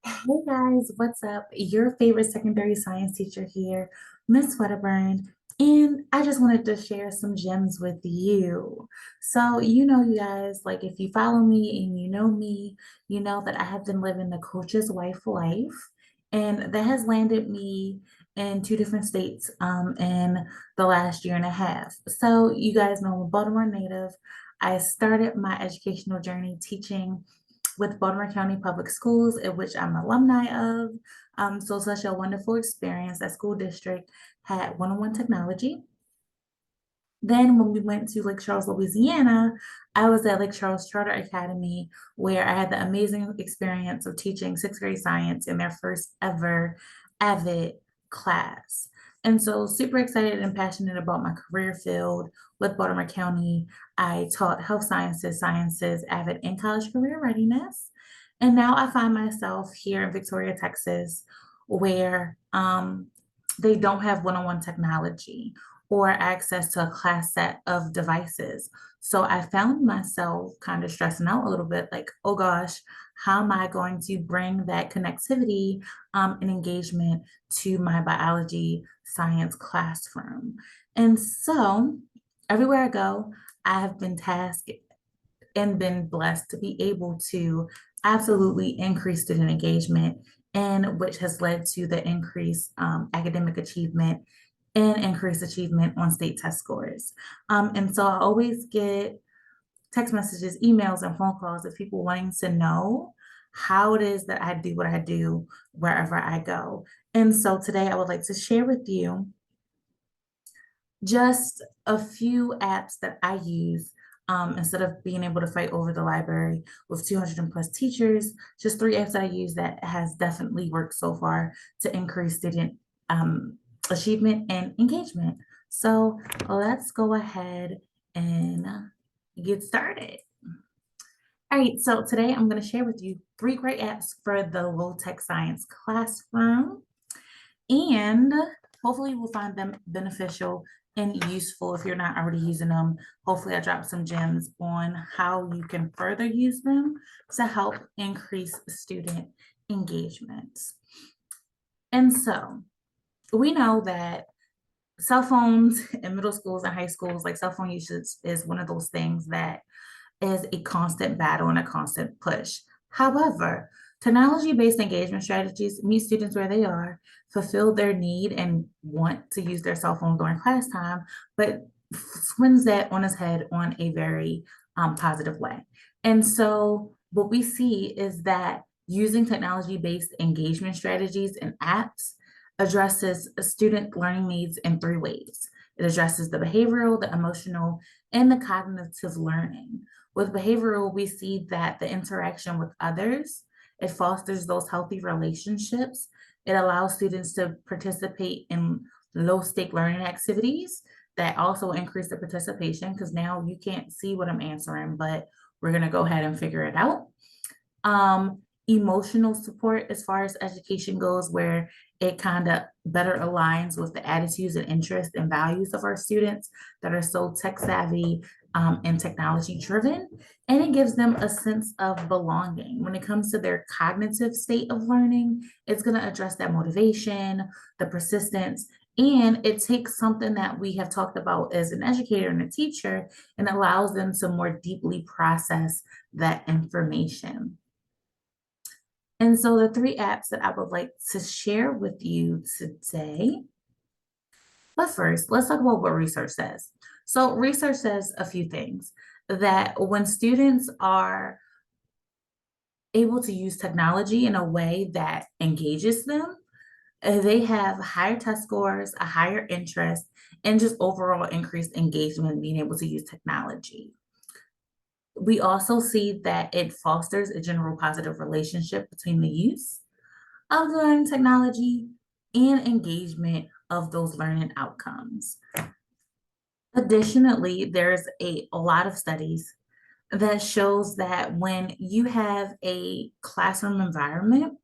Hey guys, what's up? Your favorite secondary science teacher here, Miss Wedderburn, and I just wanted to share some gems with you. So, you guys, like if you follow me and you know me, you know that I have been living the coach's wife life, and that has landed me in two different states in the last year and a half. So, you guys know I'm a Baltimore native. I started my educational journey teaching with Baltimore County Public Schools, in which I'm an alumni of. So such a wonderful experience. That school district had one-on-one technology. Then when we went to Lake Charles, Louisiana, I was at Lake Charles Charter Academy, where I had the amazing experience of teaching sixth grade science in their first ever AVID class. And so super excited and passionate about my career field with Baltimore County. I taught health sciences, AVID, and college career readiness. And now I find myself here in Victoria, Texas, where they don't have one-on-one technology or access to a class set of devices. So I found myself kind of stressing out a little bit like, oh gosh, how am I going to bring that connectivity and engagement to my biology science classroom? And so everywhere I go, I have been tasked and been blessed to be able to absolutely increase student engagement, and which has led to the increased academic achievement and increased achievement on state test scores. And so I always get text messages, emails, and phone calls of people wanting to know how it is that I do what I do wherever I go. And so today I would like to share with you just a few apps that I use instead of being able to fight over the library with 200 plus teachers, just three apps that I use that has definitely worked so far to increase student achievement and engagement. So let's go ahead and get started. All right, so today I'm going to share with you three great apps for the low tech science classroom, and hopefully you will find them beneficial and useful if you're not already using them. Hopefully I dropped some gems on how you can further use them to help increase student engagement. And so we know that cell phones in middle schools and high schools, like cell phone usage is one of those things that is a constant battle and a constant push. However, technology-based engagement strategies meet students where they are, fulfill their need and want to use their cell phone during class time, but swings that on its head on a very positive way. And so what we see is that using technology-based engagement strategies and apps addresses student learning needs in three ways. It addresses the behavioral, the emotional, and the cognitive learning. With behavioral, we see that the interaction with others, it fosters those healthy relationships. It allows students to participate in low stake learning activities that also increase the participation, because now you can't see what I'm answering, but we're going to go ahead and figure it out. Emotional support as far as education goes, where it kind of better aligns with the attitudes and interests and values of our students that are so tech savvy and technology driven. And it gives them a sense of belonging. When it comes to their cognitive state of learning, it's going to address that motivation, the persistence, and it takes something that we have talked about as an educator and a teacher and allows them to more deeply process that information. And so the three apps that I would like to share with you today. But first, let's talk about what research says. So research says a few things, that when students are able to use technology in a way that engages them, they have higher test scores, a higher interest, and just overall increased engagement in being able to use technology. We also see that it fosters a general positive relationship between the use of the learning technology and engagement of those learning outcomes. Additionally, there's a lot of studies that shows that when you have a classroom environment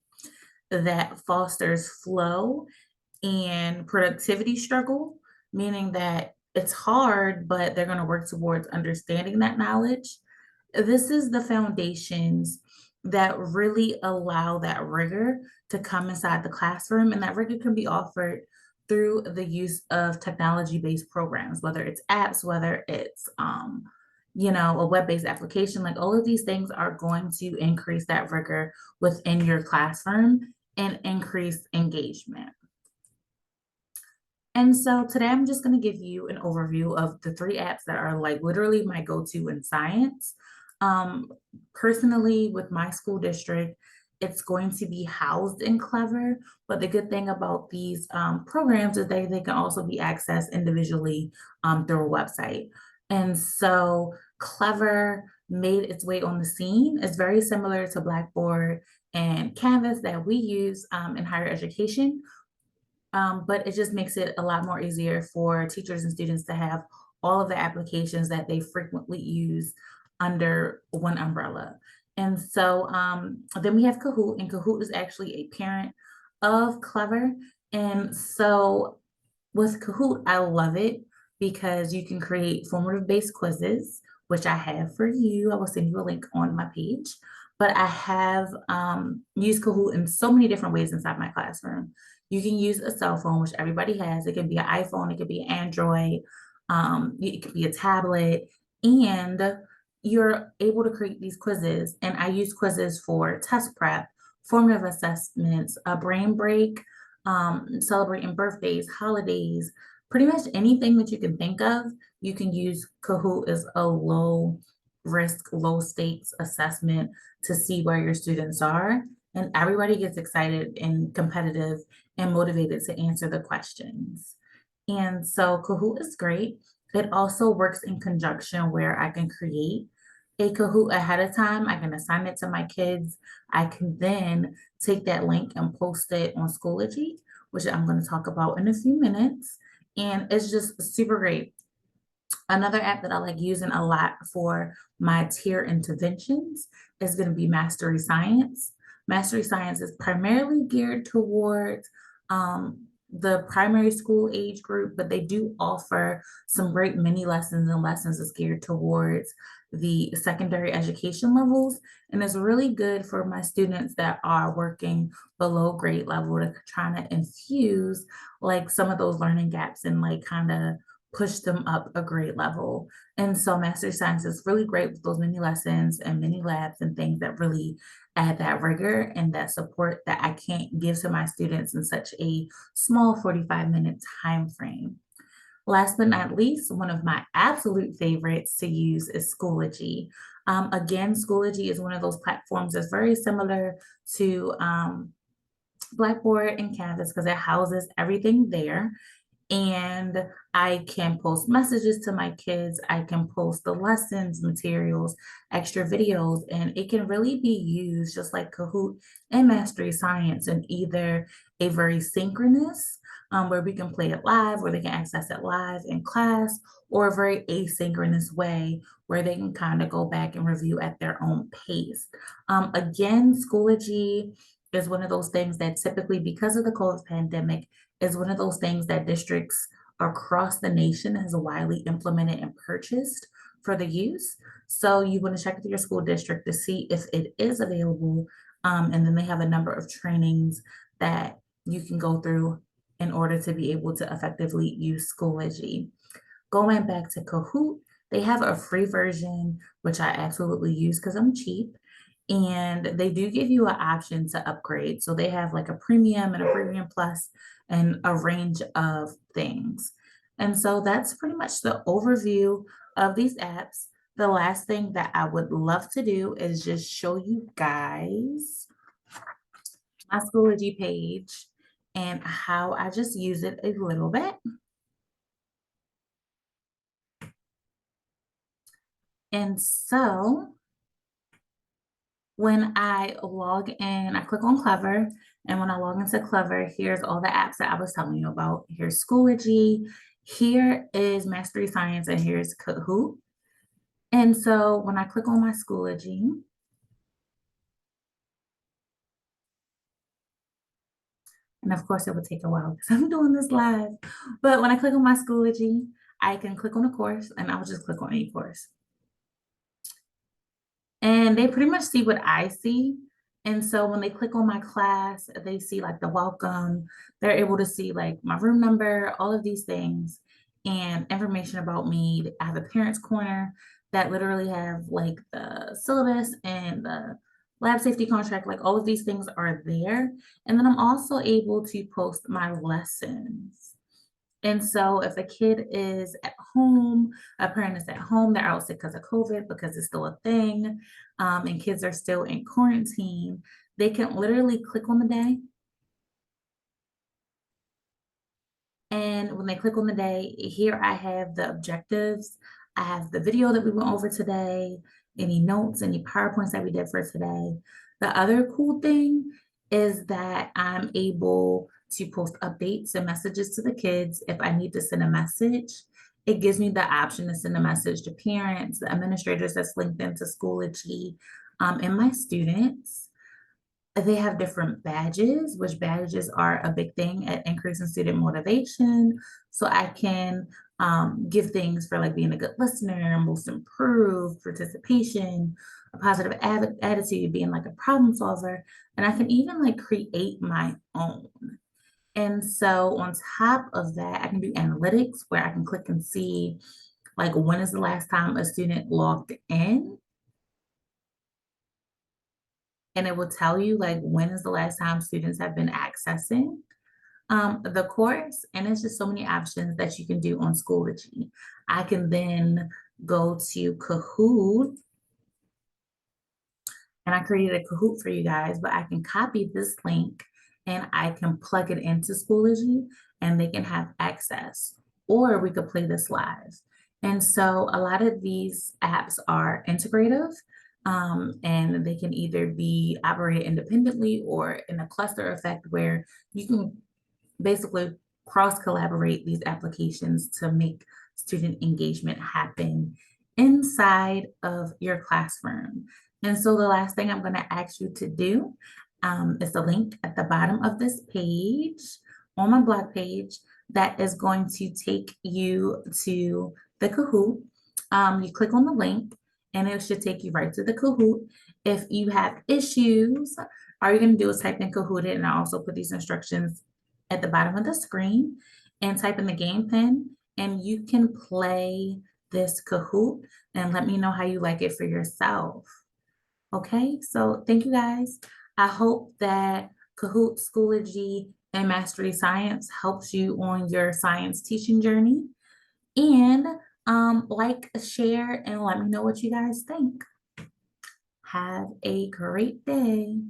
that fosters flow and productivity struggle, meaning that it's hard, but they're going to work towards understanding that knowledge. This is the foundations that really allow that rigor to come inside the classroom. And that rigor can be offered through the use of technology-based programs, whether it's apps, whether it's a web-based application. Like all of these things are going to increase that rigor within your classroom and increase engagement. And so today I'm just going to give you an overview of the three apps that are like literally my go-to in science. Um, Personally, with my school district, it's going to be housed in Clever. But the good thing about these programs is they can also be accessed individually through a website. And so Clever made its way on the scene. It's very similar to Blackboard and Canvas that we use in higher education, but it just makes it a lot more easier for teachers and students to have all of the applications that they frequently use under one umbrella. And so then we have Kahoot, and Kahoot is actually a parent of Clever. And so with Kahoot, I love it because you can create formative based quizzes, which I have for you. I will send you a link on my page. But I have used Kahoot in so many different ways inside my classroom. You can use a cell phone, which everybody has. It can be an iPhone, it could be Android, it could be a tablet, and you're able to create these quizzes. And I use quizzes for test prep, formative assessments, a brain break, celebrating birthdays, holidays, pretty much anything that you can think of. You can use Kahoot as a low risk, low stakes assessment to see where your students are. And everybody gets excited and competitive and motivated to answer the questions. And so Kahoot is great. It also works in conjunction where I can create a Kahoot ahead of time. I can assign it to my kids. I can then take that link and post it on Schoology, which I'm going to talk about in a few minutes. And it's just super great. Another app that I like using a lot for my tier interventions is going to be Mastery Science. Mastery Science is primarily geared towards the primary school age group, but they do offer some great mini lessons and lessons that's geared towards the secondary education levels. And it's really good for my students that are working below grade level to trying to infuse like some of those learning gaps and like kind of push them up a grade level. And so Mastery Science is really great with those mini lessons and mini labs and things that really add that rigor and that support that I can't give to my students in such a small 45-minute time frame. Last but not least, one of my absolute favorites to use is Schoology. Again, Schoology is one of those platforms that's very similar to Blackboard and Canvas because it houses everything there, and I can post messages to my kids. I can post the lessons, materials, extra videos, and it can really be used just like Kahoot and Mastery Science in either a very synchronous, where we can play it live, where they can access it live in class, or a very asynchronous way where they can kind of go back and review at their own pace. Again, Schoology is one of those things that typically, because of the COVID pandemic, is one of those things that districts across the nation has widely implemented and purchased for the use. So you want to check with your school district to see if it is available. And then they have a number of trainings that you can go through in order to be able to effectively use Schoology. Going back to Kahoot, they have a free version, which I absolutely use because I'm cheap. And they do give you an option to upgrade. So they have like a premium and a premium plus and a range of things. And so that's pretty much the overview of these apps. The last thing that I would love to do is just show you guys my Schoology page and how I just use it a little bit. And so when I log in, I click on Clever. And when I log into Clever, here's all the apps that I was telling you about. Here's Schoology, here is Mastery Science, and here's Kahoot. And so when I click on my Schoology, and of course it will take a while because I'm doing this live, but when I click on my Schoology, I can click on a course and I'll just click on any course. And they pretty much see what I see. And so when they click on my class, they see like the welcome, they're able to see like my room number, all of these things, and information about me. I have a parents corner that literally have like the syllabus and the lab safety contract, like all of these things are there. And then I'm also able to post my lessons. And so if a kid is at home, a parent is at home, they're out sick because of COVID, because it's still a thing, and kids are still in quarantine, they can literally click on the day. And when they click on the day, here I have the objectives. I have the video that we went over today, any notes, any PowerPoints that we did for today. The other cool thing is that I'm able to post updates and messages to the kids if I need to send a message. It gives me the option to send a message to parents, the administrators that's linked into Schoology, and my students. They have different badges, which badges are a big thing at increasing student motivation. So I can give things for like being a good listener, most improved, participation, a positive attitude, being like a problem solver. And I can even like create my own. And so on top of that, I can do analytics where I can click and see like when is the last time a student logged in, and it will tell you like when is the last time students have been accessing the course. And it's just so many options that you can do on Schoology. I can then go to Kahoot, and I created a Kahoot for you guys, but I can copy this link and I can plug it into Schoology and they can have access. Or we could play this live. And so a lot of these apps are integrative, and they can either be operated independently or in a cluster effect where you can basically cross collaborate these applications to make student engagement happen inside of your classroom. And so the last thing I'm going to ask you to do is the link at the bottom of this page on my blog page that is going to take you to the Kahoot. You click on the link and it should take you right to the Kahoot. If you have issues, all you're going to do is type in Kahoot, and I also put these instructions at the bottom of the screen, and type in the game pin, and you can play this Kahoot and let me know how you like it for yourself. Okay, so thank you guys. I hope that Kahoot, Schoology, and Mastery Science helps you on your science teaching journey. And like, share, and let me know what you guys think. Have a great day.